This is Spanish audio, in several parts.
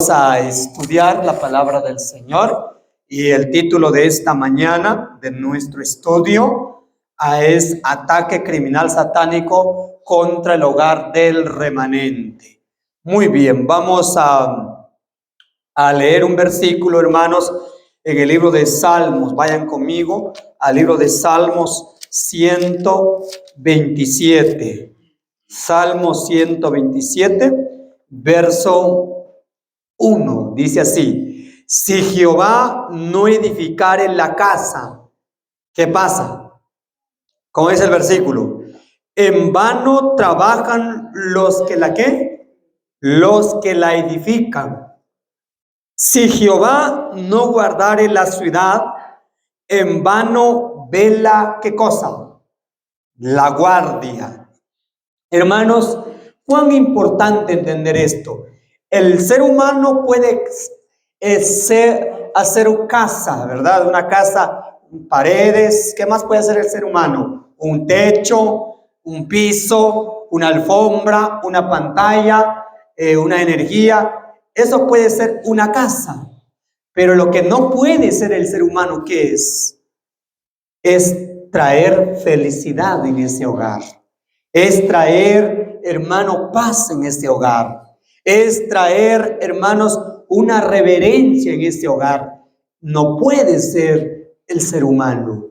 A estudiar la palabra del Señor y el título de esta mañana de nuestro estudio es Ataque criminal satánico contra el hogar del remanente. Muy bien, vamos a leer un versículo, hermanos, en el libro de Salmos. Vayan conmigo al libro de Salmos 127. Salmo 127, verso 1, dice así: si Jehová no edificare la casa, ¿qué pasa? ¿Cómo es el versículo? En vano trabajan los que la ¿qué? Los que la edifican. Si Jehová no guardare la ciudad, en vano vela, ¿qué cosa? La guardia. Hermanos, cuán importante entender esto. El ser humano puede hacer una casa, ¿verdad? Una casa, paredes. ¿Qué más puede hacer el ser humano? Un techo, un piso, una alfombra, una pantalla, una energía. Eso puede ser una casa. Pero lo que no puede ser el ser humano, ¿qué es? Es traer felicidad en ese hogar. Es traer, hermano, paz en este hogar. Es traer, hermanos, una reverencia en este hogar. No puede ser el ser humano.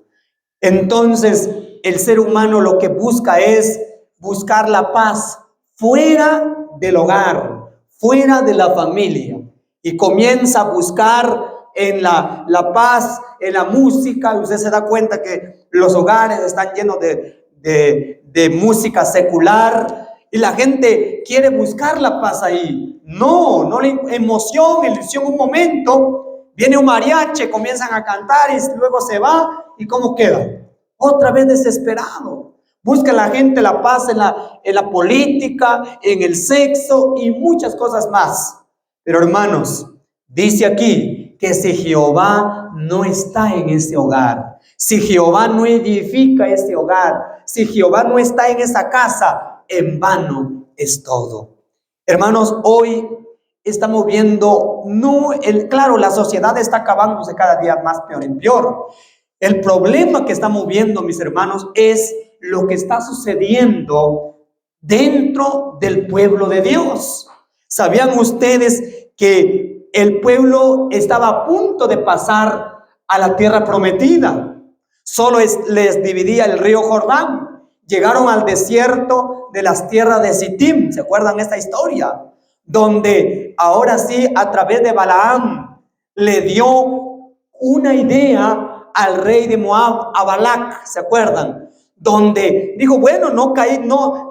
Entonces, el ser humano lo que busca es buscar la paz fuera del hogar, fuera de la familia. Y comienza a buscar en la paz, en la música. Y usted se da cuenta que los hogares están llenos de música secular, y la gente quiere buscar la paz ahí. No le emoción, ilusión un momento, viene un mariachi, comienzan a cantar y luego se va, y ¿cómo queda? Otra vez desesperado. Busca la gente la paz en la política, en el sexo y muchas cosas más. Pero hermanos, dice aquí que si Jehová no está en ese hogar, si Jehová no edifica ese hogar, si Jehová no está en esa casa, en vano es todo. Hermanos, hoy estamos viendo, claro, la sociedad está acabándose cada día más peor en peor. El problema que estamos viendo, mis hermanos, es lo que está sucediendo dentro del pueblo de Dios. ¿Sabían ustedes que el pueblo estaba a punto de pasar a la tierra prometida? Solo les dividía el río Jordán. Llegaron al desierto de las tierras de Sittim. ¿Se acuerdan esta historia? Donde ahora sí, a través de Balaam, le dio una idea al rey de Moab, a Balac. ¿Se acuerdan? Donde dijo, bueno,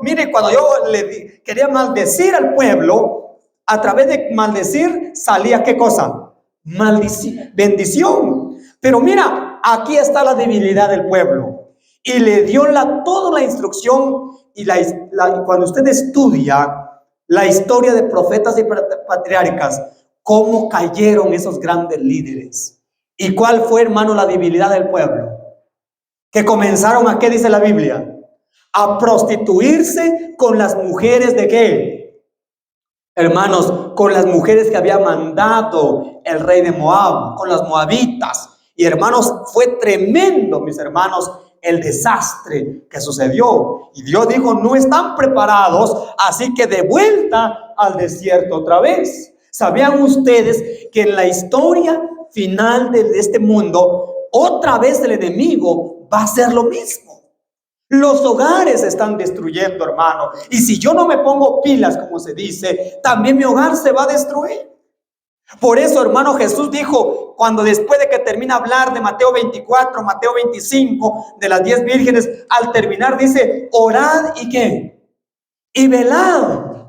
mire, cuando yo quería maldecir al pueblo, a través de maldecir salía ¿qué cosa? Bendición. Pero mira, aquí está la debilidad del pueblo. Y le dio toda la instrucción. Y cuando usted estudia la historia de profetas y patriarcas, cómo cayeron esos grandes líderes. ¿Y cuál fue, hermano, la debilidad del pueblo? Que comenzaron a, ¿qué dice la Biblia? A prostituirse con las mujeres de ¿qué? Hermanos, con las mujeres que había mandado el rey de Moab, con las moabitas. Y hermanos, fue tremendo, mis hermanos, el desastre que sucedió. Y Dios dijo, no están preparados, así que de vuelta al desierto otra vez. ¿Sabían ustedes que en la historia final de este mundo, otra vez el enemigo va a hacer lo mismo? Los hogares se están destruyendo, hermano. Y si yo no me pongo pilas, como se dice, también mi hogar se va a destruir. Por eso, hermano, Jesús dijo, cuando después de que termina de hablar de Mateo 24, Mateo 25, de las 10 vírgenes, al terminar dice, orad y ¿qué? Y velad.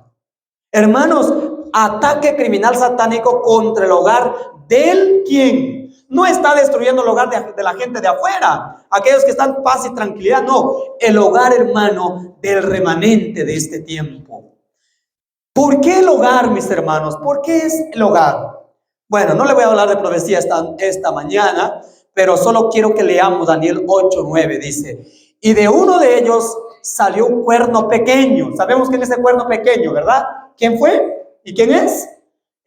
Hermanos, ataque criminal satánico contra el hogar del ¿quién? No está destruyendo el hogar de la gente de afuera, aquellos que están en paz y tranquilidad, no, el hogar, hermano, del remanente de este tiempo. ¿Por qué el hogar, mis hermanos? ¿Por qué es el hogar? Bueno, no le voy a hablar de profecía esta mañana, pero solo quiero que leamos Daniel 8:9, dice, y de uno de ellos salió un cuerno pequeño. Sabemos quién es ese cuerno pequeño, ¿verdad? ¿Quién fue? ¿Y quién es?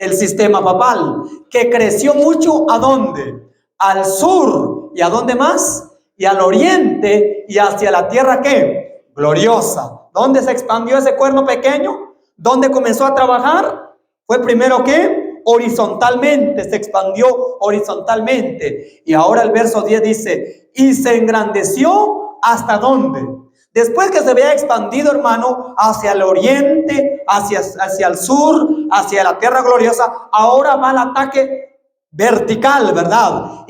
el sistema papal, que creció mucho. ¿A dónde? Al sur. ¿Y a dónde más? Y al oriente y hacia la tierra, ¿qué? Gloriosa. ¿Dónde se expandió ese cuerno pequeño? ¿Dónde comenzó a trabajar? Fue primero, ¿qué? Horizontalmente, se expandió horizontalmente. Y ahora el verso 10 dice, y se engrandeció, ¿hasta dónde? Después que se había expandido, hermano, hacia el oriente, hacia el sur, hacia la tierra gloriosa, ahora va el ataque vertical, ¿verdad?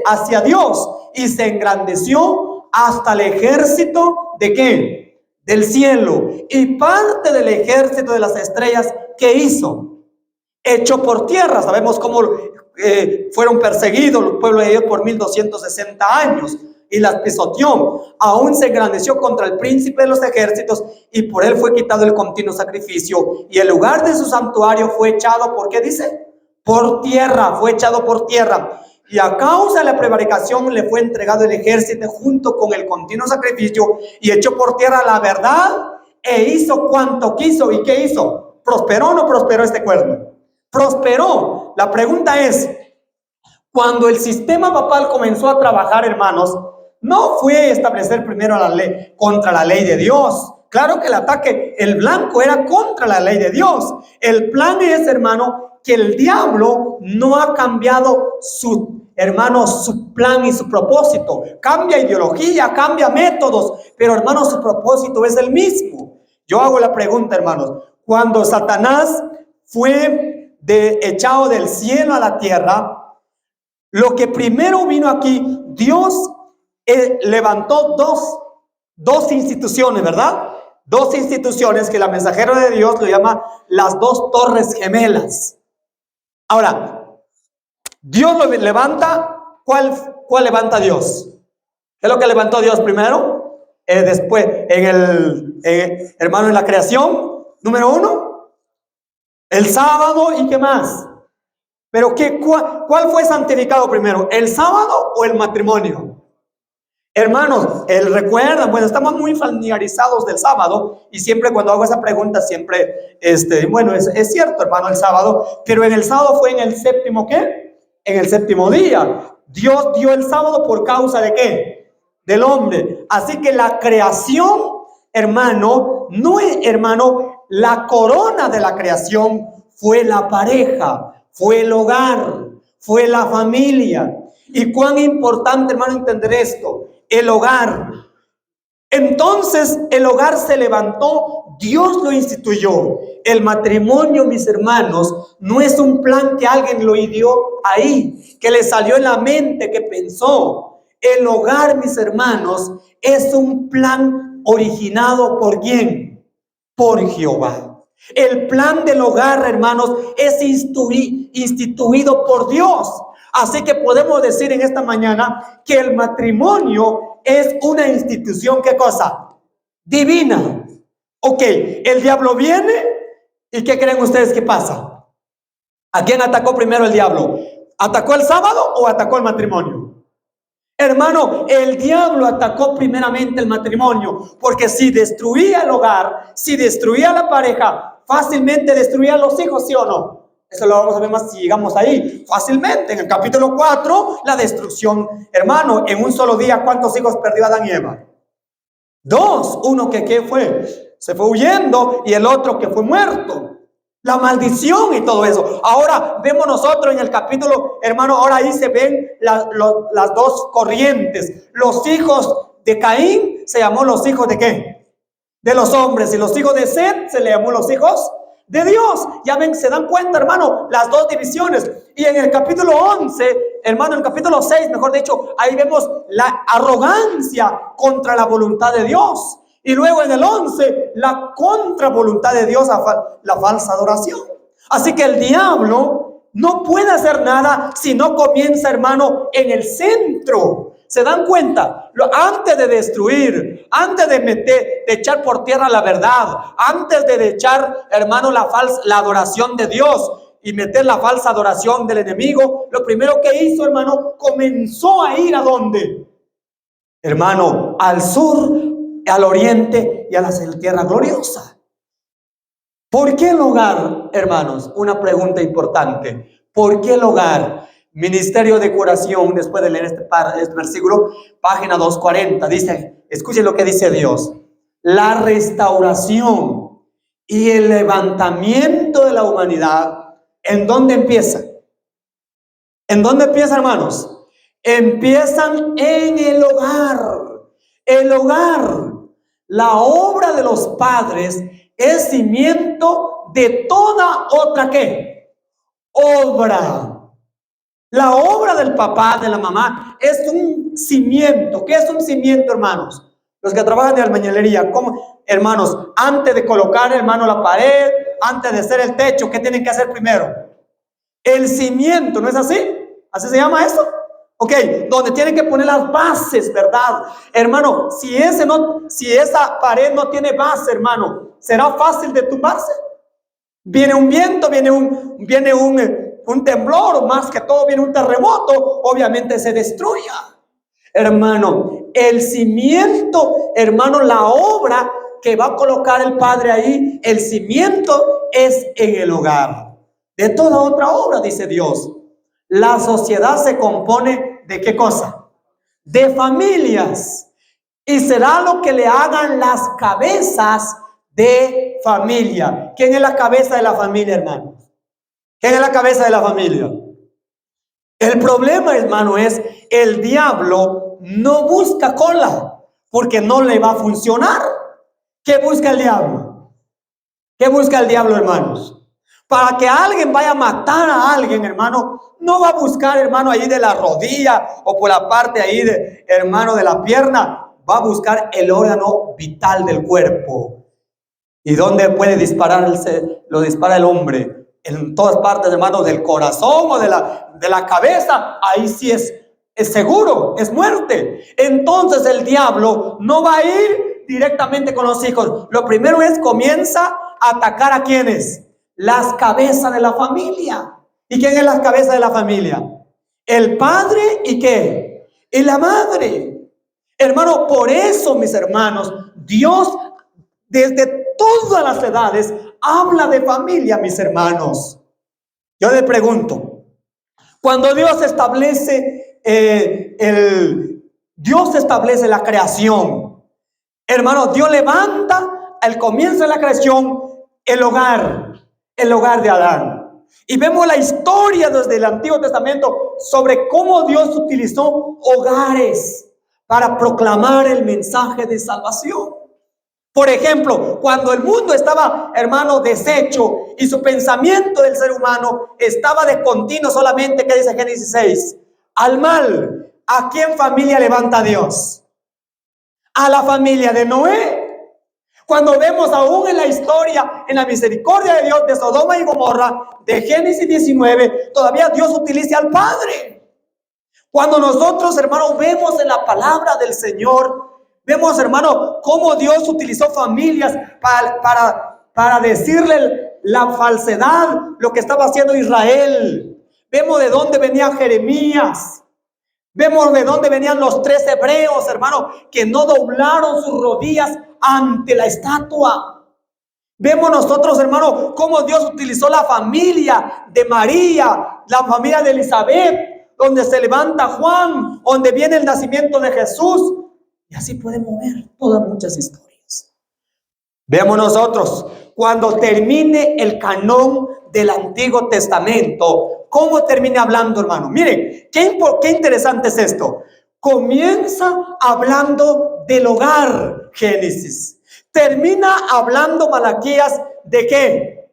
Hacia Dios, y se engrandeció hasta el ejército ¿de qué? Del cielo. Y parte del ejército de las estrellas, ¿qué hizo? Echó por tierra. Sabemos cómo fueron perseguidos los pueblos de Dios por 1260 años. Y las pisoteó. Aún se engrandeció contra el príncipe de los ejércitos, y por él fue quitado el continuo sacrificio, y el lugar de su santuario fue echado, ¿por qué dice? Por tierra, fue echado por tierra. Y a causa de la prevaricación le fue entregado el ejército junto con el continuo sacrificio, y echó por tierra la verdad, e hizo cuanto quiso. ¿Y qué hizo? ¿Prosperó o no prosperó este cuerno? Prosperó. La pregunta es, cuando el sistema papal comenzó a trabajar, hermanos, no fue establecer primero la ley contra la ley de Dios. Claro que el ataque, el blanco, era contra la ley de Dios. El plan es, hermano, que el diablo no ha cambiado su plan y su propósito. Cambia ideología, cambia métodos, pero, hermanos, su propósito es el mismo. Yo hago la pregunta, hermanos, cuando Satanás fue echado del cielo a la tierra, lo que primero vino aquí, Dios levantó dos instituciones, ¿verdad? Dos instituciones que la mensajera de Dios lo llama las dos torres gemelas. Ahora, Dios lo levanta. ¿Cuál levanta Dios? ¿Qué es lo que levantó Dios primero? Después, hermano, en la creación, número 1, el sábado. ¿Y qué más? Pero ¿cuál fue santificado primero? ¿El sábado o el matrimonio? Hermanos, recuerdan, bueno, estamos muy familiarizados del sábado, y siempre cuando hago esa pregunta, siempre, bueno, es cierto, hermano, el sábado, pero en el sábado fue en el séptimo, ¿qué? En el séptimo día. Dios dio el sábado por causa ¿de qué? Del hombre. Así que la creación, hermano, la corona de la creación fue la pareja, fue el hogar, fue la familia. Y cuán importante, hermano, entender esto. El hogar. Entonces el hogar se levantó, Dios lo instituyó. El matrimonio, mis hermanos, no es un plan que alguien lo ideó ahí, que le salió en la mente, que pensó. El hogar, mis hermanos, es un plan originado ¿por quién? Por Jehová. El plan del hogar, hermanos, es instituido por Dios. Así que podemos decir en esta mañana que el matrimonio es una institución, ¿qué cosa? Divina. Ok, el diablo viene, ¿y qué creen ustedes que pasa? ¿A quién atacó primero el diablo? ¿Atacó el sábado o atacó el matrimonio? Hermano, el diablo atacó primeramente el matrimonio, porque si destruía el hogar, si destruía la pareja, fácilmente destruía a los hijos, ¿sí o no? Eso lo vamos a ver más si llegamos ahí. Fácilmente, en el capítulo 4, la destrucción. Hermano, en un solo día, ¿cuántos hijos perdió Adán y Eva? 2. Uno que ¿qué fue? Se fue huyendo, y el otro que fue muerto. La maldición y todo eso. Ahora vemos nosotros en el capítulo, hermano, ahora ahí se ven las dos corrientes. Los hijos de Caín se llamó los hijos ¿de qué? De los hombres. Y los hijos de Set se le llamó los hijos de Dios. Ya ven, se dan cuenta, hermano, las dos divisiones. Y en el capítulo 11, hermano, en el capítulo 6, mejor dicho, ahí vemos la arrogancia contra la voluntad de Dios. Y luego en el 11, la contravoluntad de Dios, la falsa adoración. Así que el diablo no puede hacer nada si no comienza, hermano, en el centro. ¿Se dan cuenta? Antes de destruir, antes de echar por tierra la verdad, antes de echar, hermano, la adoración de Dios y meter la falsa adoración del enemigo, lo primero que hizo, hermano, comenzó a ir ¿a dónde? Hermano, al sur, al oriente y a la tierra gloriosa. ¿Por qué el hogar, hermanos? Una pregunta importante. ¿Por qué el hogar? Ministerio de Curación, después de leer este versículo, página 240, dice, escuchen lo que dice Dios. La restauración y el levantamiento de la humanidad, ¿en dónde empieza? ¿En dónde empieza, hermanos? Empiezan en el hogar. El hogar, la obra de los padres, es cimiento de toda otra ¿qué? Obra. La obra del papá, de la mamá, es un cimiento. ¿Qué es un cimiento, hermanos? Los que trabajan de albañilería, ¿cómo? Hermanos, antes de colocar, hermano, la pared, antes de hacer el techo, ¿qué tienen que hacer primero? El cimiento, ¿no es así? ¿Así se llama eso? Ok, donde tienen que poner las bases, ¿verdad? Hermano, si esa pared no tiene base, hermano, ¿será fácil de tumbarse? Viene un viento, viene un temblor, o más que todo viene un terremoto, obviamente se destruya. Hermano, el cimiento, hermano, la obra que va a colocar el Padre ahí, el cimiento es en el hogar. De toda otra obra, dice Dios. La sociedad se compone ¿de qué cosa? De familias. Y será lo que le hagan las cabezas de familia. ¿Quién es la cabeza de la familia, hermano? ¿Quién es la cabeza de la familia? El problema, hermano, es el diablo no busca cola porque no le va a funcionar. ¿Qué busca el diablo? ¿Qué busca el diablo, hermanos? Para que alguien vaya a matar a alguien, hermano, no va a buscar, hermano, ahí de la rodilla o por la parte ahí de, hermano, de la pierna. Va a buscar el órgano vital del cuerpo. ¿Y dónde puede dispararse? Lo dispara el hombre. En todas partes, hermano, del corazón o de la cabeza. Ahí sí es seguro, es muerte. Entonces el diablo no va a ir directamente con los hijos. Lo primero es, comienza a atacar a quienes. Las cabezas de la familia. ¿Y quién es la cabeza de la familia? El padre y ¿qué? Y la madre. Hermano, por eso, mis hermanos, Dios desde todas las edades habla de familia, mis hermanos. Yo le pregunto, cuando Dios establece Dios establece la creación, hermano, Dios levanta al comienzo de la creación el hogar de Adán. Y vemos la historia desde el Antiguo Testamento sobre cómo Dios utilizó hogares para proclamar el mensaje de salvación. Por ejemplo, cuando el mundo estaba, hermano, deshecho y su pensamiento del ser humano estaba de continuo solamente, ¿qué dice Génesis 6? Al mal. ¿A quién familia levanta Dios? A la familia de Noé. Cuando vemos aún en la historia, en la misericordia de Dios de Sodoma y Gomorra, de Génesis 19, todavía Dios utiliza al padre. Cuando nosotros, hermanos, vemos en la palabra del Señor, vemos, hermano, cómo Dios utilizó familias para decirle la falsedad, lo que estaba haciendo Israel. Vemos de dónde venía Jeremías. Vemos de dónde venían los 3 hebreos, hermano, que no doblaron sus rodillas ante la estatua. Vemos nosotros, hermano, cómo Dios utilizó la familia de María, la familia de Elizabeth, donde se levanta Juan, donde viene el nacimiento de Jesús. Y así podemos ver todas muchas historias. Veamos nosotros, cuando termine el canón del Antiguo Testamento, ¿cómo termina hablando, hermano? Miren, qué interesante es esto. Comienza hablando del hogar, Génesis. Termina hablando Malaquías, ¿de qué?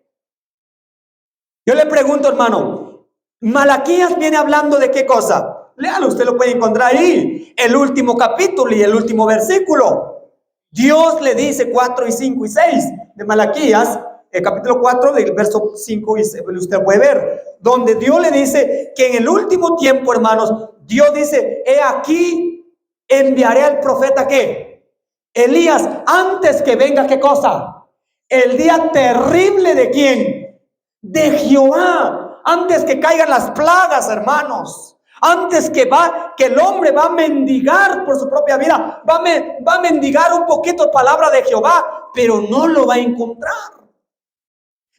Yo le pregunto, hermano, Malaquías viene hablando de qué cosa. Léalo, usted lo puede encontrar ahí, el último capítulo y el último versículo. Dios le dice 4 y 5 y 6 de Malaquías, el capítulo 4 del verso 5 y 6, usted puede ver, donde Dios le dice que en el último tiempo, hermanos, Dios dice, he aquí enviaré al profeta ¿qué? Elías, antes que venga ¿qué cosa? El día terrible ¿de quién? De Jehová, antes que caigan las plagas, hermanos. Antes que el hombre va a mendigar por su propia vida, va a mendigar un poquito palabra de Jehová, pero no lo va a encontrar.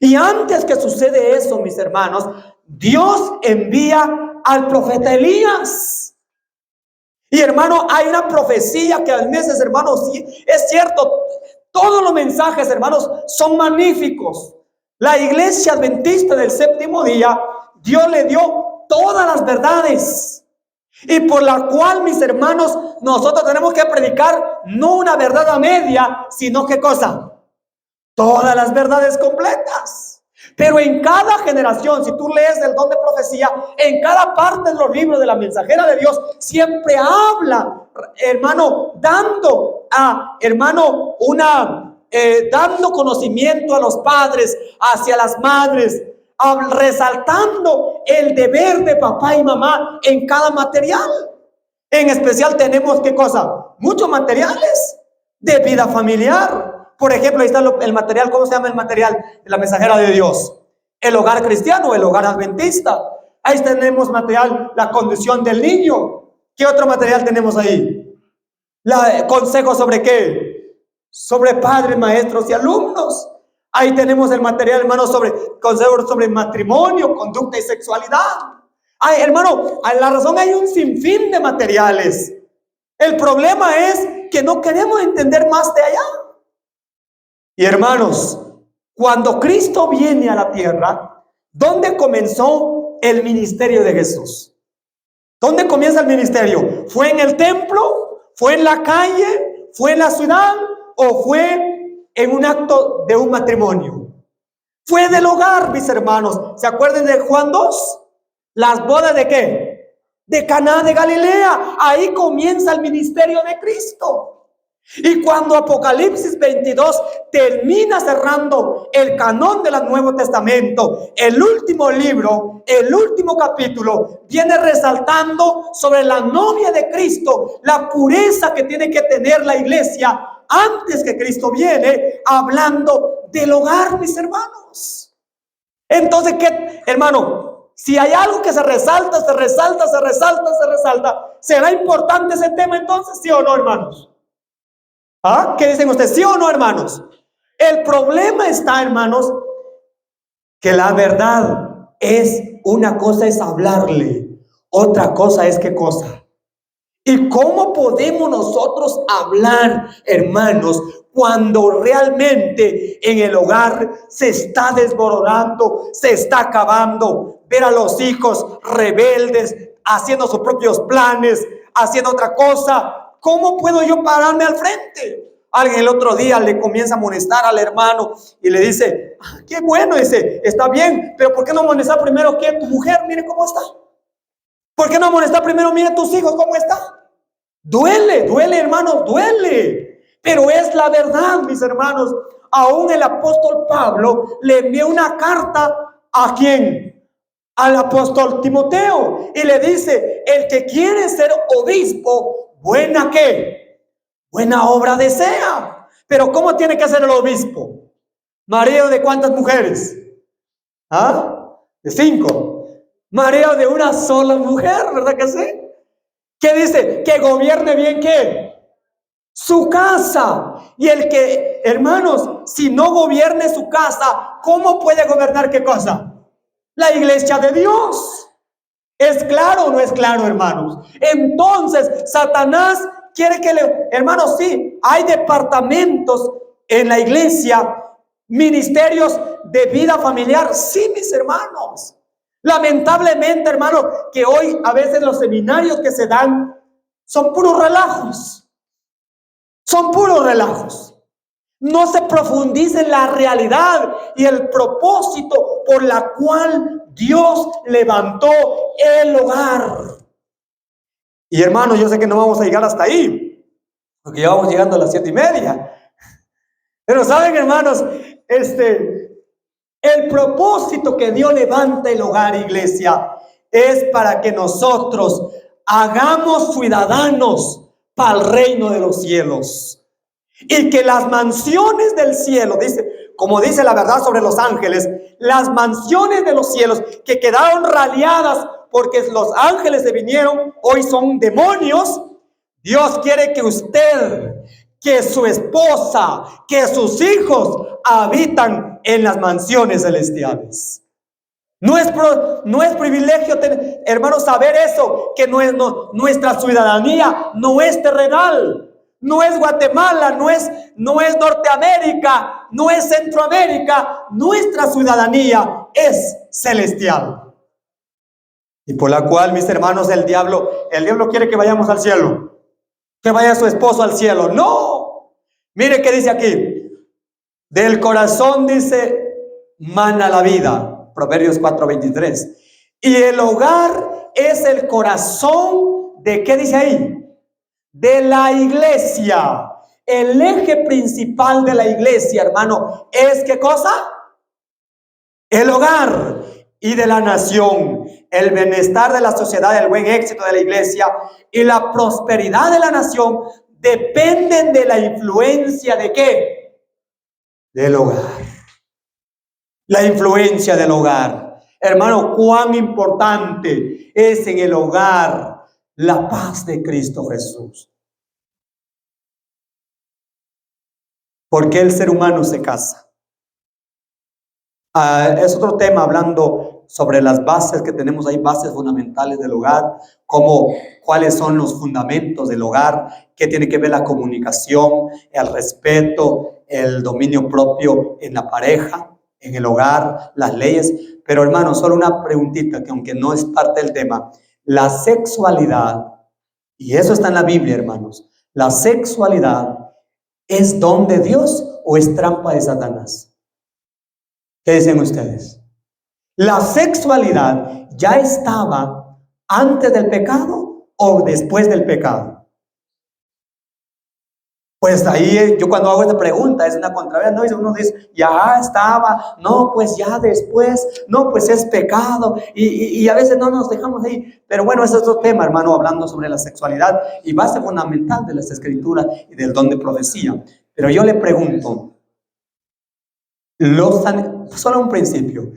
Y antes que sucede eso, mis hermanos, Dios envía al profeta Elías. Y hermano, hay una profecía que a veces, hermanos, sí, es cierto, todos los mensajes, hermanos, son magníficos. La iglesia adventista del séptimo día, Dios le dio todas las verdades. Y por la cual, mis hermanos, nosotros tenemos que predicar no una verdad a media, sino ¿qué cosa? Todas las verdades completas. Pero en cada generación, si tú lees el don de profecía, en cada parte de los libros de la mensajera de Dios, siempre habla, hermano, dando dando conocimiento a los padres, hacia las madres, resaltando el deber de papá y mamá en cada material. En especial tenemos, ¿qué cosa? Muchos materiales de vida familiar. Por ejemplo, ahí está el material, ¿cómo se llama el material de la mensajera de Dios? El hogar cristiano, el hogar adventista. Ahí tenemos material, la condición del niño. ¿Qué otro material tenemos ahí? Consejos sobre qué? Sobre padres, maestros y alumnos. Ahí tenemos el material, hermano, sobre consejos sobre matrimonio, conducta y sexualidad. Ay, hermano, a la razón hay un sinfín de materiales. El problema es que no queremos entender más de allá. Y hermanos, cuando Cristo viene a la tierra, ¿dónde comenzó el ministerio de Jesús? ¿Dónde comienza el ministerio? ¿Fue en el templo? ¿Fue en la calle? ¿Fue en la ciudad? ¿O fue en un acto de un matrimonio? Fue del hogar, mis hermanos. ¿Se acuerdan de Juan 2? ¿Las bodas de qué? De Caná de Galilea. Ahí comienza el ministerio de Cristo. Y cuando Apocalipsis 22 termina cerrando el canón del Nuevo Testamento, el último libro, el último capítulo, viene resaltando sobre la novia de Cristo, la pureza que tiene que tener la iglesia antes que Cristo viene, hablando del hogar, mis hermanos. Entonces, ¿qué, hermano? Si hay algo que se resalta, ¿será importante ese tema entonces? ¿Sí o no, hermanos? ¿Ah? ¿Qué dicen ustedes? ¿Sí o no, hermanos? El problema está, hermanos, que la verdad es, una cosa es hablarle, otra cosa es ¿qué cosa? ¿Y cómo podemos nosotros hablar, hermanos, cuando realmente en el hogar se está desmoronando, se está acabando? Ver a los hijos rebeldes, haciendo sus propios planes, haciendo otra cosa. ¿Cómo puedo yo pararme al frente? Alguien el otro día le comienza a amonestar al hermano y le dice, qué bueno, dice, está bien, pero ¿por qué no amonestar primero que tu mujer? Mire cómo está. ¿Por qué no amonestar primero? Mire tus hijos cómo está. Duele, hermano, duele. Pero es la verdad, mis hermanos. Aún el apóstol Pablo le envió una carta ¿a quién? Al apóstol Timoteo. Y le dice, el que quiere ser obispo, buena ¿qué? Buena obra desea. Pero ¿cómo tiene que ser el obispo? ¿Marido de cuántas mujeres? ¿Ah? De 5. Marido de una sola mujer, ¿verdad que sí? ¿Qué dice? Que gobierne bien ¿qué? Su casa. Y el que, hermanos, si no gobierne su casa, ¿cómo puede gobernar qué cosa? La iglesia de Dios. ¿Es claro o no es claro, hermanos? Entonces, Satanás quiere que hermanos, sí, hay departamentos en la iglesia, ministerios de vida familiar, sí, mis hermanos. Lamentablemente, hermano, que hoy a veces los seminarios que se dan son puros relajos. Son puros relajos. No se profundiza en la realidad y el propósito por la cual Dios levantó el hogar. Y hermanos, yo sé que no vamos a llegar hasta ahí, porque ya vamos llegando a las 7:30. Pero saben, hermanos, el propósito que Dios levanta el hogar, iglesia, es para que nosotros hagamos ciudadanos para el reino de los cielos. Y que las mansiones del cielo, dice, como dice la verdad sobre los ángeles, las mansiones de los cielos que quedaron radiadas porque los ángeles se vinieron, hoy son demonios. Dios quiere que usted, que su esposa, que sus hijos habitan en las mansiones celestiales. No es privilegio, hermanos, saber eso, que nuestra ciudadanía no es terrenal, no es Guatemala, no es Norteamérica, no es Centroamérica. Nuestra ciudadanía es celestial. Y por la cual, mis hermanos, el diablo quiere que vayamos al cielo, que vaya su esposo al cielo. No, mire qué dice aquí: del corazón, dice, mana la vida. Proverbios 4:23. Y el hogar es el corazón de, ¿qué dice ahí? De la iglesia. El eje principal de la iglesia, hermano, es ¿qué cosa? El hogar. Y de la nación. El bienestar de la sociedad, el buen éxito de la iglesia y la prosperidad de la nación dependen de la influencia de ¿qué? Del hogar. La influencia del hogar. Hermano, cuán importante es en el hogar la paz de Cristo Jesús. ¿Por qué el ser humano se casa? Es otro tema, hablando sobre las bases que tenemos ahí, bases fundamentales del hogar, cuáles son los fundamentos del hogar, qué tiene que ver la comunicación, el respeto, el dominio propio en la pareja, en el hogar, las leyes. Pero hermano, solo una preguntita que aunque no es parte del tema: la sexualidad, y eso está en la Biblia, hermanos, ¿la sexualidad es don de Dios o es trampa de Satanás? ¿Qué dicen ustedes? ¿La sexualidad ya estaba antes del pecado o después del pecado? Pues ahí yo cuando hago esta pregunta es una contraria, uno dice, ya estaba, no, pues ya después, no, pues es pecado, y a veces no nos dejamos ahí. Pero bueno, ese es otro tema, hermano, hablando sobre la sexualidad y base fundamental de las escrituras y del don de profecía. Pero yo le pregunto, solo un principio: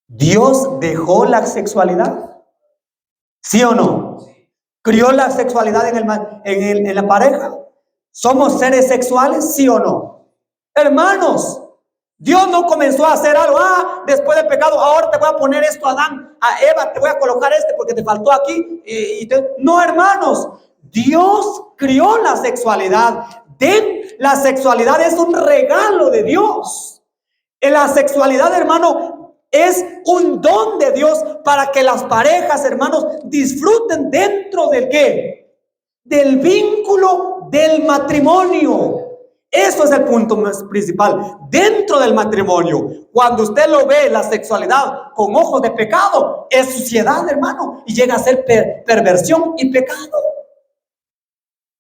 ¿Dios dejó la sexualidad? ¿Sí o no? ¿Crió la sexualidad en la pareja? ¿Somos seres sexuales? ¿Sí o no? Hermanos, Dios no comenzó a hacer algo, después del pecado, ahora te voy a poner esto a Adán, a Eva, te voy a colocar porque te faltó aquí. No, hermanos, Dios crió la sexualidad. La sexualidad es un regalo de Dios. La sexualidad, hermano, es un don de Dios para que las parejas, hermanos, disfruten dentro del ¿qué? Del vínculo del matrimonio. Eso es el punto más principal. Dentro del matrimonio, cuando usted lo ve, la sexualidad con ojos de pecado, es suciedad, hermano, y llega a ser perversión y pecado.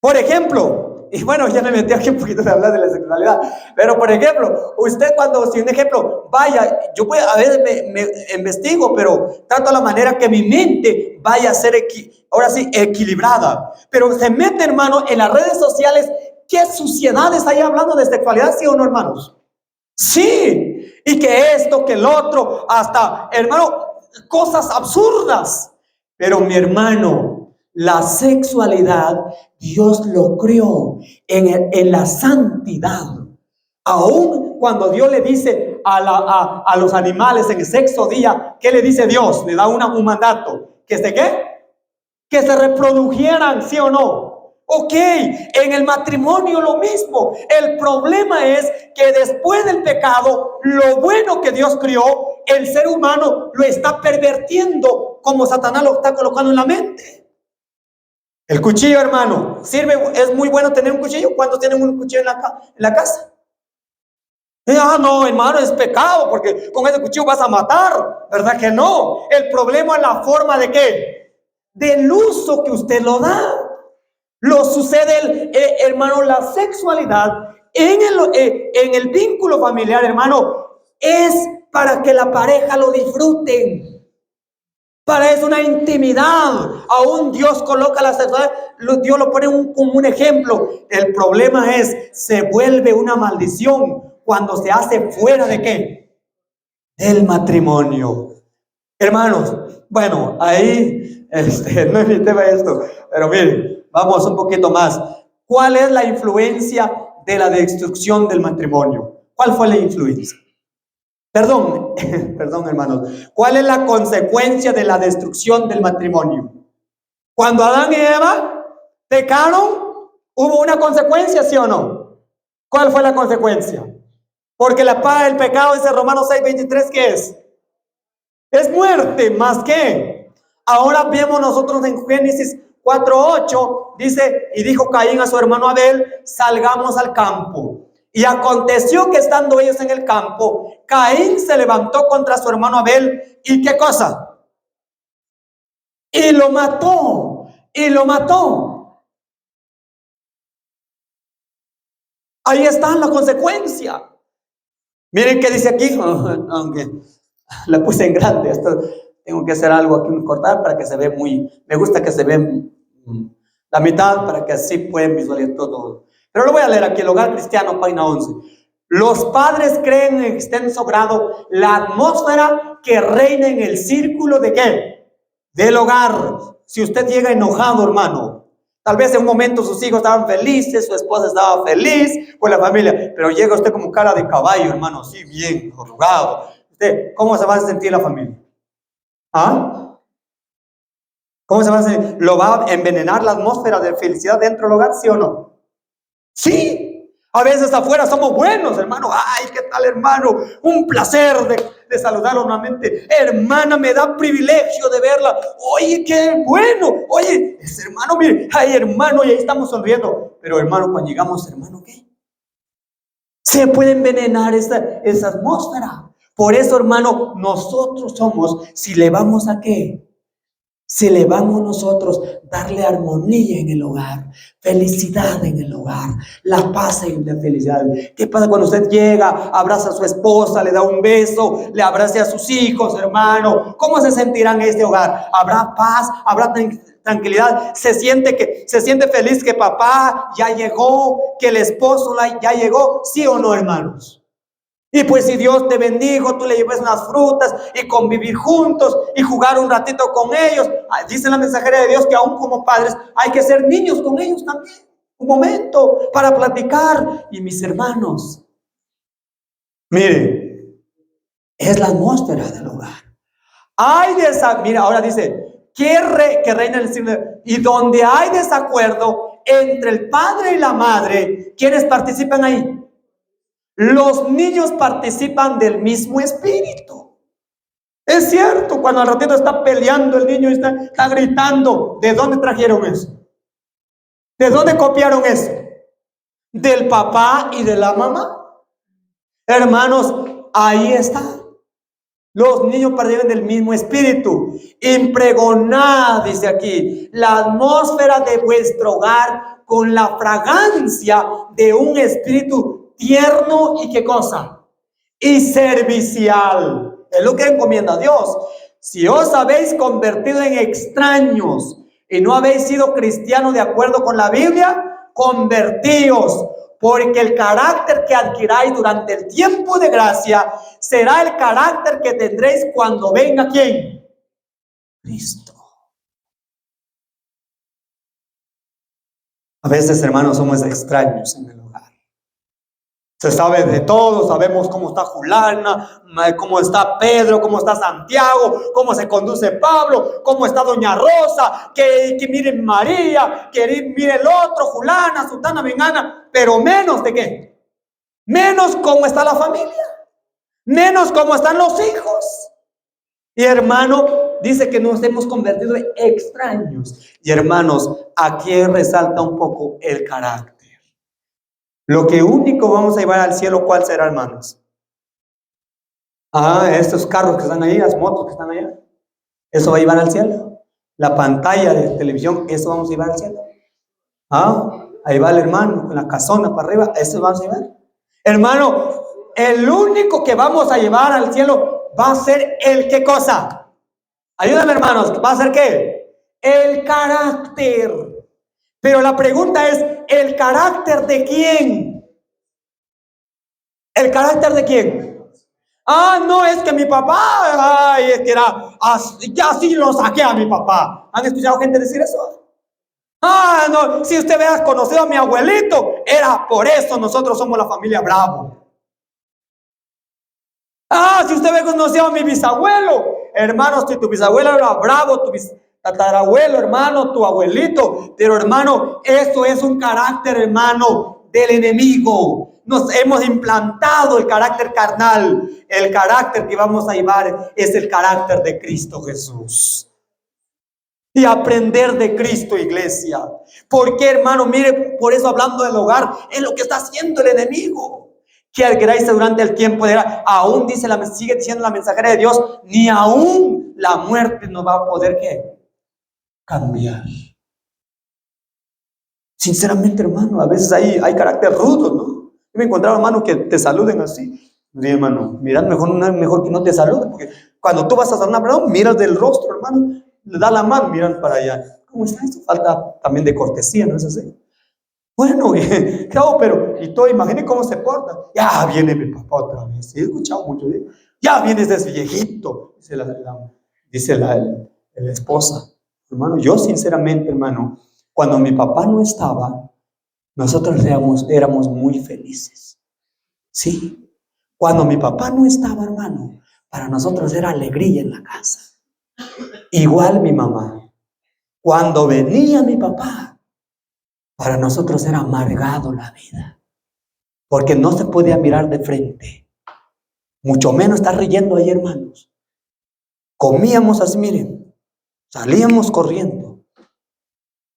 Por ejemplo, y bueno, ya me metí aquí un poquito de hablar de la sexualidad, pero por ejemplo, usted si un ejemplo, vaya, yo a veces me investigo, pero trato la manera que mi mente vaya a ser ahora sí equilibrada. Pero se mete, hermano, en las redes sociales, ¿qué suciedades hay hablando de sexualidad? ¿Sí o no, hermanos? Sí, y que esto, que el otro, hasta, hermano, cosas absurdas. Pero mi hermano, la sexualidad, Dios lo creó en la santidad. Aún cuando Dios le dice a los animales en el sexto día, ¿qué le dice Dios? Le da un mandato. ¿Que se qué? Que se reprodujeran, ¿sí o no? Ok, en el matrimonio lo mismo. El problema es que después del pecado, lo bueno que Dios crió, el ser humano lo está pervirtiendo, como Satanás lo está colocando en la mente. El cuchillo, hermano, es muy bueno tener un cuchillo. ¿Cuántos tienen un cuchillo en la casa? No, hermano, es pecado porque con ese cuchillo vas a matar. ¿Verdad que no? El problema es la forma de ¿qué? Del uso que usted lo da. Lo sucede, hermano, la sexualidad en el vínculo familiar, hermano, es para que la pareja lo disfruten. Para eso una intimidad. Aún Dios coloca la sexualidad, Dios lo pone como un ejemplo. El problema se vuelve una maldición cuando se hace fuera de ¿qué? Del matrimonio. Hermanos, bueno, ahí no es mi tema esto, pero miren, vamos un poquito más. ¿Cuál es la influencia de la destrucción del matrimonio? ¿Cuál fue la influencia? Perdón, perdón hermanos. ¿Cuál es la consecuencia de la destrucción del matrimonio? Cuando Adán y Eva pecaron, ¿hubo una consecuencia, sí o no? ¿Cuál fue la consecuencia? Porque la paga del pecado, dice Romanos 6:23, ¿qué es? Es muerte, ¿más qué? Ahora vemos nosotros en Génesis 4:8, dice, y dijo Caín a su hermano Abel, salgamos al campo. Y aconteció que estando ellos en el campo, Caín se levantó contra su hermano Abel, ¿y qué cosa? Y lo mató, y lo mató. Ahí está la consecuencia. Miren qué dice aquí, aunque la puse en grande, esto tengo que hacer algo aquí, cortar para que se vea me gusta que se vea la mitad para que así pueden visualizar todo. Pero lo voy a leer aquí, el hogar cristiano, página 11. Los padres creen en extenso grado la atmósfera que reina en el círculo de ¿qué? Del hogar. Si usted llega enojado, hermano, tal vez en un momento sus hijos estaban felices, su esposa estaba feliz con la familia, pero llega usted como cara de caballo, hermano, así bien arrugado. ¿Usted cómo se va a sentir la familia? ¿Ah? ¿Cómo se va a sentir? ¿Lo va a envenenar la atmósfera de felicidad dentro del hogar, sí o no? Sí. A veces afuera somos buenos, hermano. Ay, ¿qué tal, hermano? Un placer de saludarlo nuevamente. Hermana, me da privilegio de verla. Oye, qué bueno. Oye, ese hermano, mire. Ay, hermano, y ahí estamos sonriendo. Pero, hermano, cuando llegamos, hermano, ¿qué? Se puede envenenar esa atmósfera. Por eso, hermano, nosotros somos, si le vamos a ¿qué? Si le vamos nosotros darle armonía en el hogar, felicidad en el hogar, la paz y la felicidad. ¿Qué pasa cuando usted llega, abraza a su esposa, le da un beso, le abraza a sus hijos, hermano? ¿Cómo se sentirán en este hogar? ¿Habrá paz? ¿Habrá tranquilidad? ¿Se siente feliz que papá ya llegó, que el esposo ya llegó? ¿Sí o no, hermanos? Y pues si Dios te bendijo, tú le llevas unas frutas y convivir juntos y jugar un ratito con ellos. Dice la mensajera de Dios que aún como padres hay que ser niños con ellos también. Un momento para platicar. Y mis hermanos, mire, es la atmósfera del hogar. Mira, ahora dice, que reina en el cielo. Y donde hay desacuerdo entre el padre y la madre, ¿quiénes participan ahí? Los niños participan del mismo espíritu. Es cierto, cuando al ratito está peleando el niño y está gritando, ¿de dónde trajeron eso? ¿De dónde copiaron eso? ¿Del papá y de la mamá? Hermanos, ahí está. Los niños participan del mismo espíritu. Impregonad, dice aquí, la atmósfera de vuestro hogar con la fragancia de un espíritu tierno y ¿qué cosa? Y servicial. Es lo que encomienda a Dios. Si os habéis convertido en extraños y no habéis sido cristianos de acuerdo con la Biblia, convertíos, porque el carácter que adquiráis durante el tiempo de gracia será el carácter que tendréis cuando venga ¿quién? Cristo. A veces, hermanos, somos extraños en el hogar. Se sabe de todo, sabemos cómo está Julana, cómo está Pedro, cómo está Santiago, cómo se conduce Pablo, cómo está Doña Rosa, que miren María, que mire el otro, Julana, Sutana, Mengana, pero menos de qué, menos cómo está la familia, menos cómo están los hijos. Y hermano, dice que nos hemos convertido en extraños. Y hermanos, aquí resalta un poco el carácter. Lo que único vamos a llevar al cielo, ¿cuál será, hermanos? Estos carros que están ahí, las motos que están allá, eso va a llevar al cielo. La pantalla de televisión, eso vamos a llevar al cielo. Ahí va el hermano con la casona para arriba, eso vamos a llevar. Hermano, el único que vamos a llevar al cielo va a ser el ¿qué cosa? Ayúdame, hermanos, ¿va a ser qué? El carácter. Pero la pregunta es, ¿el carácter de quién? ¿El carácter de quién? No, es que mi papá, es que era, ya sí lo saqué a mi papá. ¿Han escuchado gente decir eso? No, si usted hubiera conocido a mi abuelito, era por eso nosotros somos la familia Bravo. Ah, si usted me conoció a mi bisabuelo, hermano, si tu bisabuelo era bravo, tu tatarabuelo, hermano, tu abuelito, pero hermano, esto es un carácter, hermano, del enemigo. Nos hemos implantado el carácter carnal. El carácter que vamos a llevar es el carácter de Cristo Jesús. Y aprender de Cristo, iglesia. Porque, hermano, mire, por eso hablando del hogar, es lo que está haciendo el enemigo. Que alquiráis durante el tiempo de guerra, aún dice sigue diciendo la mensajera de Dios, ni aún la muerte nos va a poder ¿qué? Cambiar. Sinceramente, hermano, a veces hay carácter rudo, ¿no? Yo me he encontrado hermanos que te saluden así. Sí, hermano, mira, mejor que no te saluden, porque cuando tú vas a saludar, perdón, miras del rostro, hermano, le da la mano, miran para allá. ¿Cómo está esto? Falta también de cortesía, ¿no es así? Bueno, claro, pero y todo, imagine cómo se porta. Ya viene mi papá otra vez. Sí, he escuchado mucho. ¿Sí? Ya viene ese viejito, dice la esposa. Hermano, yo sinceramente, hermano, cuando mi papá no estaba, nosotros éramos muy felices. Sí, cuando mi papá no estaba, hermano, para nosotros era alegría en la casa. Igual mi mamá. Cuando venía mi papá, para nosotros era amargado la vida, porque no se podía mirar de frente, mucho menos estar riendo ahí, hermanos. Comíamos así, miren, salíamos corriendo.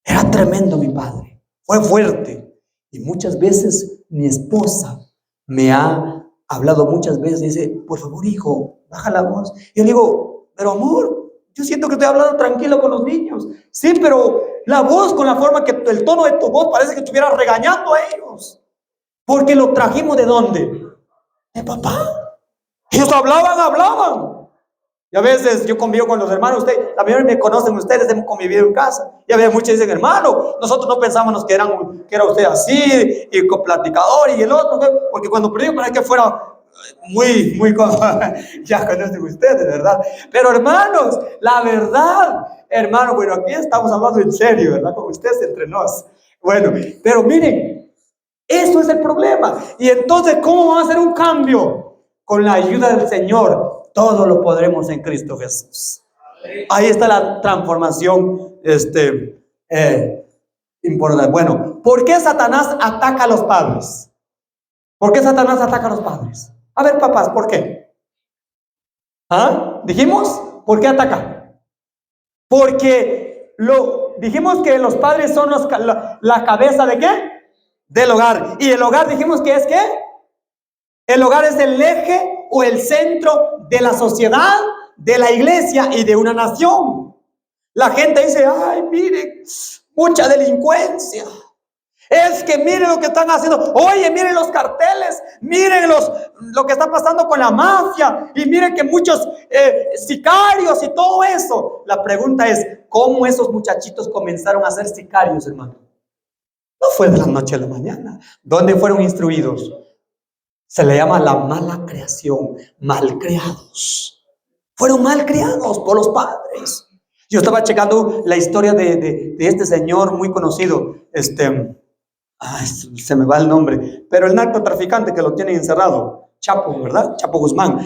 Era tremendo mi padre, fue fuerte. Y muchas veces mi esposa me ha hablado muchas veces, dice, por favor, hijo, baja la voz. Y yo le digo, pero amor, yo siento que estoy hablando tranquilo con los niños. Sí, pero la voz, con la forma que el tono de tu voz parece que estuvieras regañando a ellos. Porque lo trajimos ¿de dónde? De papá. Ellos hablaban. Y a veces yo convivo con los hermanos, ustedes también me conocen, ustedes hemos convivido en casa. Y a veces muchos dicen, hermano, nosotros no pensábamos que era usted así, y con platicador y el otro, porque cuando predico parece que fuera muy, ya conocen ustedes, ¿verdad? Pero hermanos, la verdad, hermano, bueno, aquí estamos hablando en serio, ¿verdad? Como ustedes entre nos. Bueno, pero miren, eso es el problema. Y entonces, ¿cómo va a hacer un cambio? Con la ayuda del Señor, todo lo podremos en Cristo Jesús. Ahí está la transformación importante. Bueno, ¿por qué Satanás ataca a los padres? ¿Por qué Satanás ataca a los padres? A ver, papás, ¿por qué? ¿Ah? ¿Dijimos? ¿Por qué ataca? Porque dijimos que los padres son la cabeza ¿de qué? Del hogar. Y el hogar dijimos que es ¿qué? El hogar es el eje o el centro de la sociedad, de la iglesia y de una nación. La gente dice, ay, mire, mucha delincuencia. Es que miren lo que están haciendo. Oye, miren los carteles, miren lo que está pasando con la mafia. Y miren que muchos sicarios y todo eso. La pregunta es, ¿cómo esos muchachitos comenzaron a ser sicarios, hermano? No fue de la noche a la mañana. ¿Dónde fueron instruidos? Se le llama la mala creación, malcriados. Fueron malcriados por los padres. Yo estaba checando la historia de este señor muy conocido, se me va el nombre, pero el narcotraficante que lo tiene encerrado, Chapo, ¿verdad? Chapo Guzmán.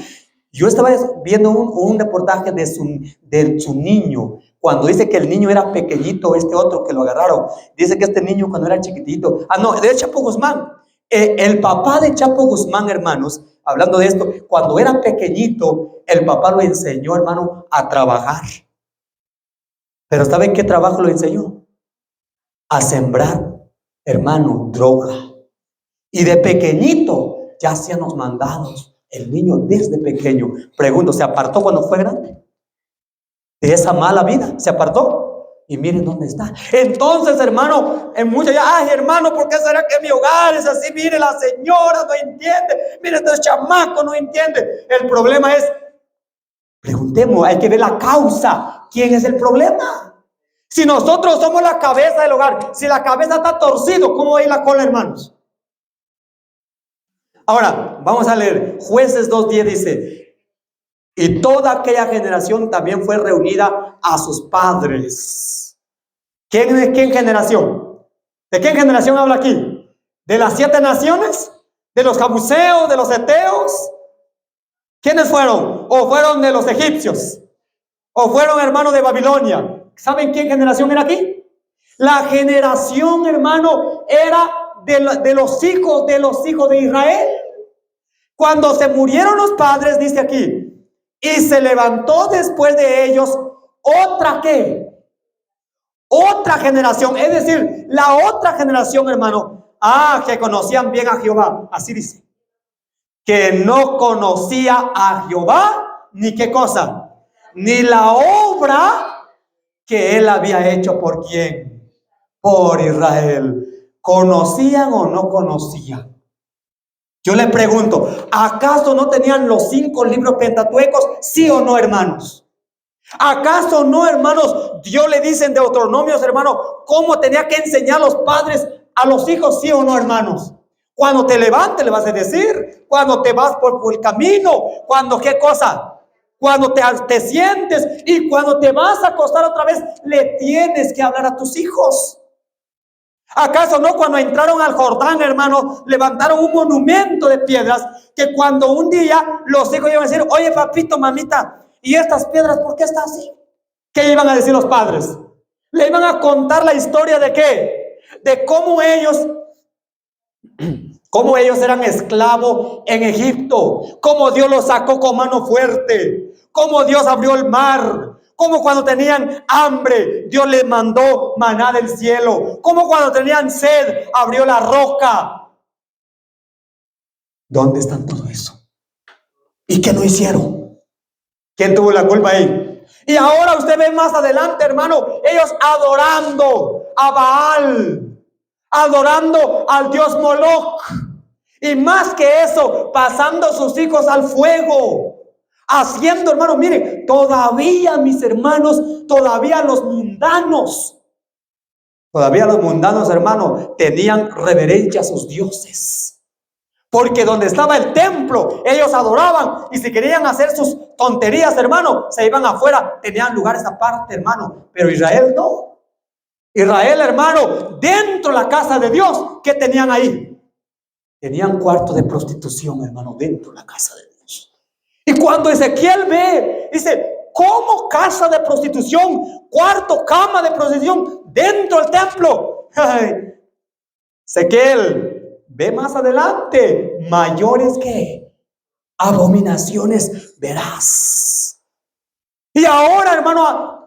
Yo estaba viendo un reportaje de su niño, cuando dice que el niño era pequeñito, este otro que lo agarraron, dice que este niño cuando era chiquitito, de Chapo Guzmán. El papá de Chapo Guzmán, hermanos, hablando de esto, cuando era pequeñito, el papá lo enseñó, hermano, a trabajar. Pero ¿saben qué trabajo lo enseñó? A sembrar, hermano, droga. Y de pequeñito ya hacían los mandados. El niño desde pequeño, pregunto, ¿se apartó cuando fue grande? De esa mala vida, ¿se apartó? Y miren dónde está. Entonces, hermano, en muchos ya, ay, hermano, ¿por qué será que mi hogar es así? Mire, la señora no entiende. Mire, este chamaco no entiende. El problema es, preguntemos, hay que ver la causa. ¿Quién es el problema? Si nosotros somos la cabeza del hogar, si la cabeza está torcido, ¿cómo va a ir la cola, hermanos? Ahora, vamos a leer. Jueces 2:10 dice, y toda aquella generación también fue reunida a sus padres. ¿Quién generación? ¿De qué generación habla aquí? ¿De las 7 naciones? ¿De los Jabuseos? ¿De los Eteos? ¿Quiénes fueron? ¿O fueron de los egipcios? ¿O fueron hermanos de Babilonia? ¿Saben qué generación era aquí? La generación, hermano, era de los hijos de Israel. Cuando se murieron los padres, dice aquí, y se levantó después de ellos otra ¿qué? Otra generación, es decir, la otra generación, hermano, que conocían bien a Jehová, así dice, que no conocía a Jehová, ni qué cosa, ni la obra que él había hecho por quién, por Israel. ¿Conocían o no conocían? Yo le pregunto, ¿acaso no tenían los 5 libros pentateucos? ¿Sí o no, hermanos? ¿Acaso no, hermanos? Dios le dice en Deuteronomios, hermano, cómo tenía que enseñar los padres a los hijos, ¿sí o no, hermanos? Cuando te levantes le vas a decir, cuando te vas por el camino, cuando qué cosa, cuando te sientes y cuando te vas a acostar otra vez, le tienes que hablar a tus hijos. ¿Acaso no cuando entraron al Jordán, hermano, levantaron un monumento de piedras que cuando un día los hijos iban a decir, oye papito, mamita, ¿y estas piedras por qué están así? ¿Qué iban a decir los padres? Le iban a contar la historia de qué, de cómo ellos eran esclavos en Egipto, cómo Dios los sacó con mano fuerte, cómo Dios abrió el mar, como cuando tenían hambre, Dios les mandó maná del cielo, como cuando tenían sed, abrió la roca. ¿Dónde están todo eso? ¿Y qué no hicieron? ¿Quién tuvo la culpa ahí? Y ahora usted ve más adelante, hermano, ellos adorando a Baal, adorando al dios Moloch, y más que eso, pasando sus hijos al fuego. Haciendo, hermano, miren, todavía mis hermanos, todavía los mundanos, hermano, tenían reverencia a sus dioses. Porque donde estaba el templo, ellos adoraban. Y si querían hacer sus tonterías, hermano, se iban afuera. Tenían lugares aparte, hermano. Pero Israel no. Israel, hermano, dentro de la casa de Dios, ¿qué tenían ahí? Tenían cuarto de prostitución, hermano, dentro de la casa de Dios. Y cuando Ezequiel ve, dice, ¿cómo casa de prostitución? Cuarto, cama de prostitución dentro del templo. Ezequiel ve más adelante, mayores que abominaciones verás. Y ahora,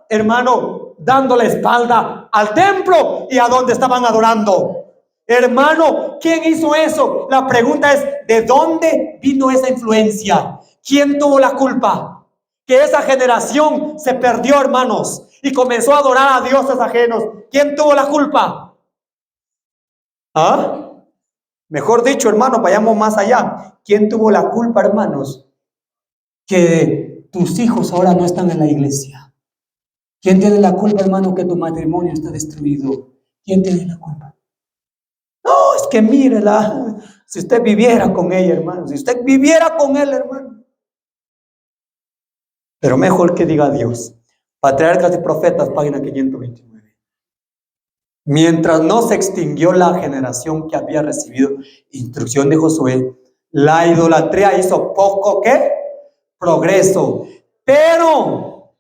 hermano, dando la espalda al templo y a donde estaban adorando. Hermano, ¿quién hizo eso? La pregunta es, ¿de dónde vino esa influencia? ¿Quién tuvo la culpa? Que esa generación se perdió, hermanos, y comenzó a adorar a dioses ajenos. ¿Quién tuvo la culpa? Mejor dicho, hermano, vayamos más allá. ¿Quién tuvo la culpa, hermanos? Que tus hijos ahora no están en la iglesia. ¿Quién tiene la culpa, hermano, que tu matrimonio está destruido? ¿Quién tiene la culpa? No, es que mírela. Si usted viviera con ella, hermano. Si usted viviera con él, hermano. Pero mejor que diga Dios. Patriarcas y Profetas, página 529. Mientras no se extinguió la generación que había recibido instrucción de Josué, la idolatría hizo poco ¿qué? Progreso. ¿Pero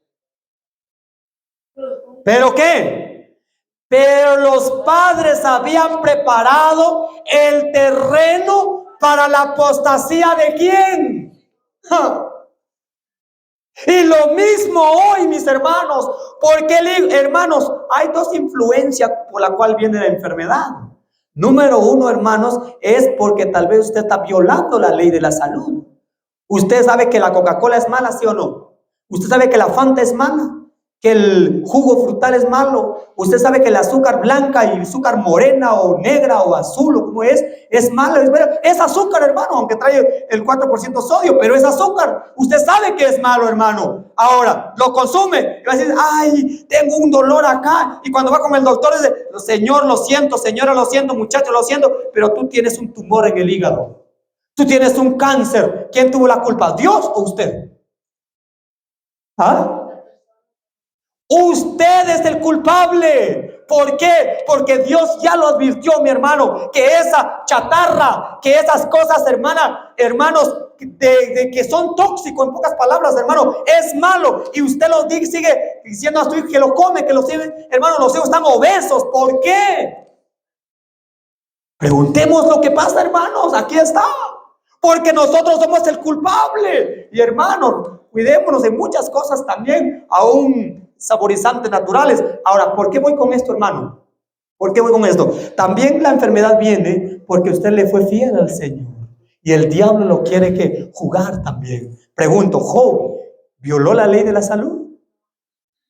qué? Pero los padres habían preparado el terreno para la apostasía ¿de quién? Y lo mismo hoy, mis hermanos, porque hermanos, hay dos influencias por la cual viene la enfermedad. Número 1, hermanos, es porque tal vez usted está violando la ley de la salud. Usted sabe que la Coca-Cola es mala, ¿sí o no? Usted sabe que la Fanta es mala, que el jugo frutal es malo. Usted sabe que el azúcar blanca y azúcar morena o negra o azul o como es malo. Es azúcar, hermano, aunque trae el 4% sodio, pero es azúcar. Usted sabe que es malo, hermano. Ahora, lo consume y va a decir, ay, tengo un dolor acá. Y cuando va con el doctor dice, señor, lo siento, señora, lo siento, muchacho, lo siento, pero tú tienes un tumor en el hígado. Tú tienes un cáncer. ¿Quién tuvo la culpa? ¿Dios o usted? Usted es el culpable. ¿Por qué? Porque Dios ya lo advirtió, mi hermano, que esa chatarra, que esas cosas, hermanos, de que son tóxicos, en pocas palabras, hermano, es malo, y usted lo sigue diciendo a su hijo que lo come, que lo sigue, hermano, los hijos están obesos. ¿Por qué? Preguntemos lo que pasa, hermanos. Aquí está. Porque nosotros somos el culpable. Y hermanos, cuidémonos de muchas cosas también, aún saborizantes naturales. Ahora, ¿por qué voy con esto, hermano? ¿Por qué voy con esto? También la enfermedad viene porque usted le fue fiel al Señor. Y el diablo lo quiere jugar también. Pregunto, ¿Job violó la ley de la salud?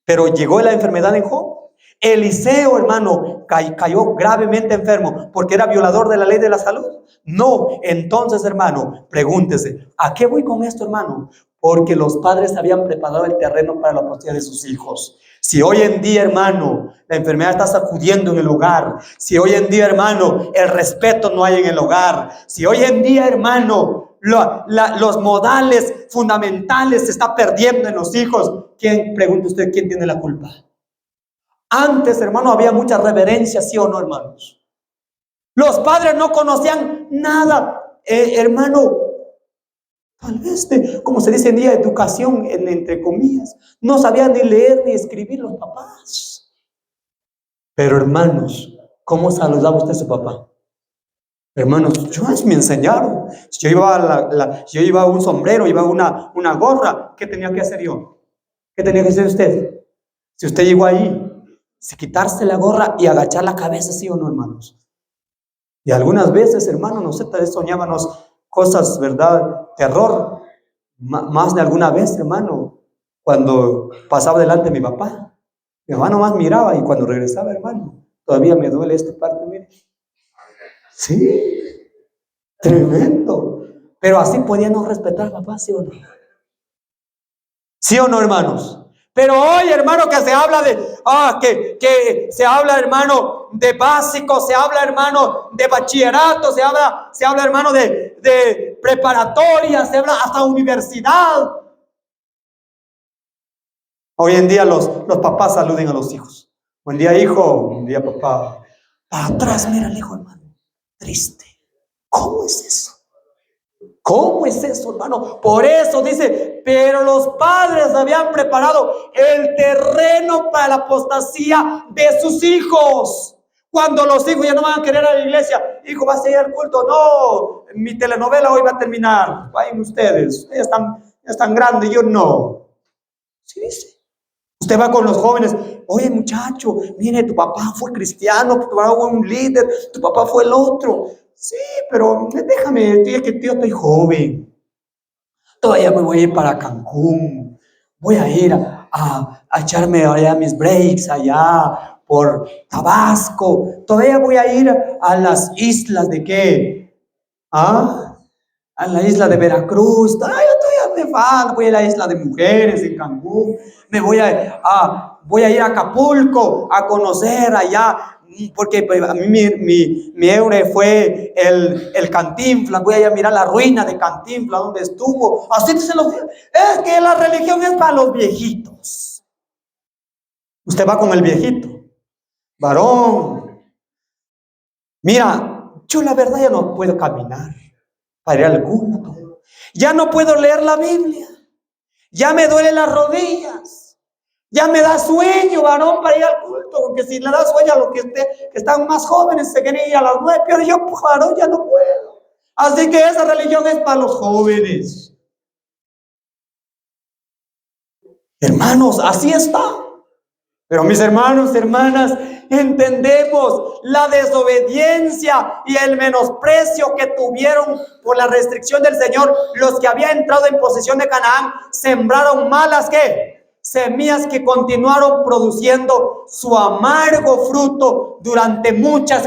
¿Pero llegó la enfermedad en Job? Eliseo, hermano, cayó gravemente enfermo porque era violador de la ley de la salud. No. Entonces, hermano, pregúntese, ¿a qué voy con esto, hermano? Porque los padres habían preparado el terreno para la posteridad de sus hijos. Si hoy en día, hermano, la enfermedad está sacudiendo en el hogar, si hoy en día, hermano, el respeto no hay en el hogar, si hoy en día, hermano, los modales fundamentales se está perdiendo en los hijos, pregunta usted, ¿quién tiene la culpa? Antes, hermano, había mucha reverencia, ¿sí o no, hermanos? Los padres no conocían nada, hermano. Tal vez, como se dice en día, educación, entre comillas. No sabían ni leer ni escribir los papás. Pero, hermanos, ¿cómo saludaba usted a su papá? Hermanos, me enseñaron. Si yo llevaba un sombrero, llevaba una gorra, ¿qué tenía que hacer yo? ¿Qué tenía que hacer usted? Si usted llegó ahí, quitarse la gorra y agachar la cabeza, ¿sí o no, hermanos? Y algunas veces, hermanos, nosotros soñábamos cosas, ¿verdad? Terror. Más de alguna vez, hermano, cuando pasaba delante de mi papá nomás miraba, y cuando regresaba, hermano, todavía me duele esta parte, mire. Sí, tremendo. Pero así podíamos respetar al papá, ¿sí o no? ¿Sí o no, hermanos? Pero hoy, hermano, que se habla que se habla, hermano, de básico, se habla, hermano, de bachillerato, se habla, hermano, de preparatoria, se habla hasta universidad. Hoy en día los papás saluden a los hijos. Buen día, hijo. Buen día, papá. Para atrás, mira el hijo, hermano. Triste. ¿Cómo es eso? ¿Cómo es eso, hermano? Por eso dice, pero los padres habían preparado el terreno para la apostasía de sus hijos. Cuando los hijos ya no van a querer a la iglesia, hijo, ¿vas a ir al culto? No, mi telenovela hoy va a terminar. Vayan ustedes están grandes, yo no. Sí dice. Usted va con los jóvenes, oye muchacho, mire, tu papá fue cristiano, tu papá fue un líder, tu papá fue el otro. Sí, pero déjame, que yo estoy joven. Todavía me voy a ir para Cancún. Voy a ir a echarme allá mis breaks allá por Tabasco. Todavía voy a ir a las islas de ¿qué? A la isla de Veracruz. Todavía me falta. Voy a la isla de Mujeres en Cancún. Me voy a ir a Acapulco a conocer allá, porque a mí mi héroe fue el Cantinflas. Voy a ir a mirar la ruina de Cantinflas, donde estuvo. Así se los digo. Es que la religión es para los viejitos. Usted va con el viejito, varón. Mira, yo la verdad ya no puedo caminar para ir al culto. Ya no puedo leer la Biblia. Ya me duelen las rodillas. Ya me da sueño, varón, para ir al culto. Porque si le da sueño a los que están más jóvenes, se quieren ir a las 9. Pero yo, varón, ya no puedo. Así que esa religión es para los jóvenes. Hermanos, así está. Pero mis hermanos, hermanas, entendemos la desobediencia y el menosprecio que tuvieron por la restricción del Señor. Los que habían entrado en posesión de Canaán sembraron malas semillas que continuaron produciendo su amargo fruto durante muchas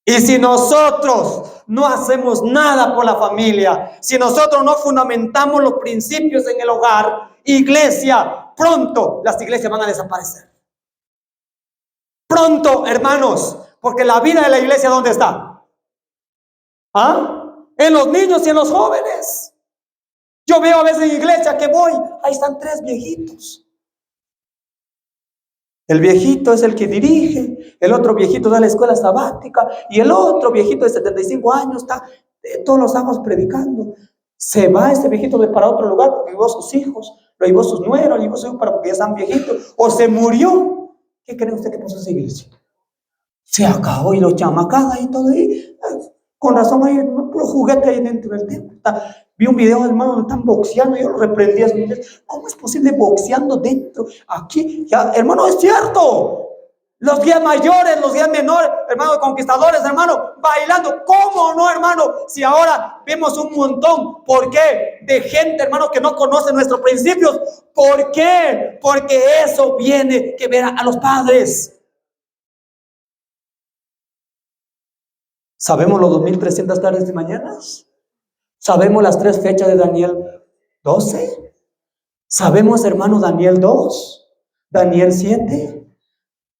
Y si nosotros no hacemos nada por la familia, si nosotros no fundamentamos los principios en el hogar, iglesia, pronto las iglesias van a desaparecer. Pronto, hermanos, porque la vida de la iglesia, ¿dónde está? En los niños y en los jóvenes. Yo veo a veces en iglesia que voy, ahí están 3 viejitos. El viejito es el que dirige, el otro viejito da la escuela sabática y el otro viejito de 75 años está todos los sábados predicando. Se va ese viejito para otro lugar porque llevó a sus hijos, lo llevó a sus nueros, lo llevó a sus hijos porque ya están viejitos, o se murió. ¿Qué cree usted que pasó en esa iglesia? Se acabó y los chamacadas y todo ahí. Con razón hay puro juguete ahí dentro del templo. Vi un video, hermano, donde están boxeando y yo lo reprendí a su iglesia. ¿Cómo es posible boxeando dentro? Aquí, ya, hermano, es cierto. Los días mayores, los días menores, hermano, conquistadores, hermano, bailando. ¿Cómo no, hermano? Si ahora vemos un montón, ¿por qué? De gente, hermano, que no conoce nuestros principios. ¿Por qué? Porque eso viene que ver a los padres. ¿Sabemos los 2300 tardes y mañanas? ¿Sabemos las 3 fechas de Daniel 12? ¿Sabemos, hermano, Daniel 2? ¿Daniel 7?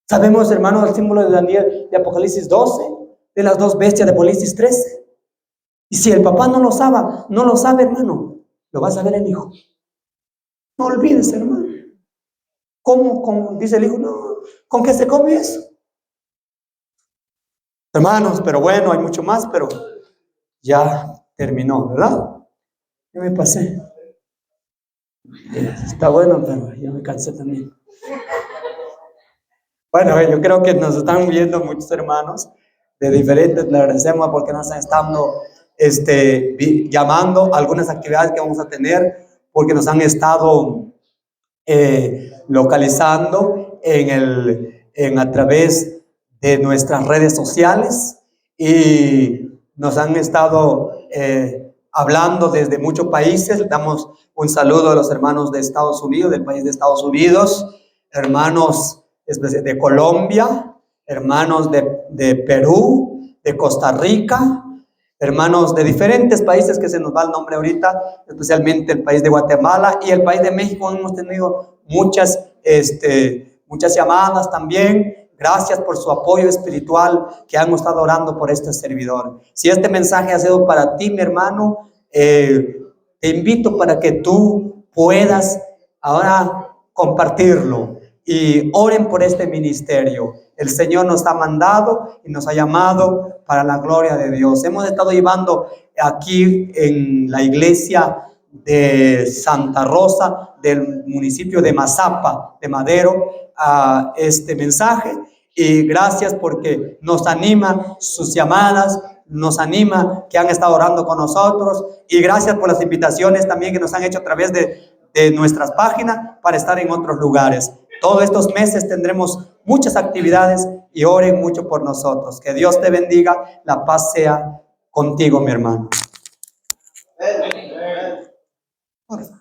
¿Sabemos, hermano, el símbolo de Daniel de Apocalipsis 12? ¿De las 2 bestias de Apocalipsis 13? Y si el papá no lo sabe, hermano, lo va a saber el hijo. No olvides, hermano. ¿Cómo dice el hijo? No, ¿con qué se come eso? Hermanos, pero bueno, hay mucho más, pero ya terminó, ¿verdad? Ya me pasé. Está bueno, pero ya me cansé también. Bueno, yo creo que nos están viendo muchos hermanos de diferentes, le agradecemos porque nos están llamando a algunas actividades que vamos a tener, porque nos han estado localizando a través de nuestras redes sociales y nos han estado hablando desde muchos países. Damos un saludo a los hermanos de Estados Unidos, del país de Estados Unidos, hermanos de Colombia, hermanos de Perú, de Costa Rica, hermanos de diferentes países que se nos va el nombre ahorita, especialmente el país de Guatemala y el país de México. Hemos tenido muchas llamadas también. Gracias por su apoyo espiritual que han estado orando por este servidor. Si este mensaje ha sido para ti, mi hermano, te invito para que tú puedas ahora compartirlo y oren por este ministerio. El Señor nos ha mandado y nos ha llamado para la gloria de Dios. Hemos estado llevando aquí en la iglesia de Santa Rosa del municipio de Mazapa, de Madero, a este mensaje, y gracias porque nos anima sus llamadas, nos anima que han estado orando con nosotros, y gracias por las invitaciones también que nos han hecho a través de nuestras páginas para estar en otros lugares. Todos estos meses tendremos muchas actividades y oren mucho por nosotros. Que Dios te bendiga, la paz sea contigo, mi hermano. Amén.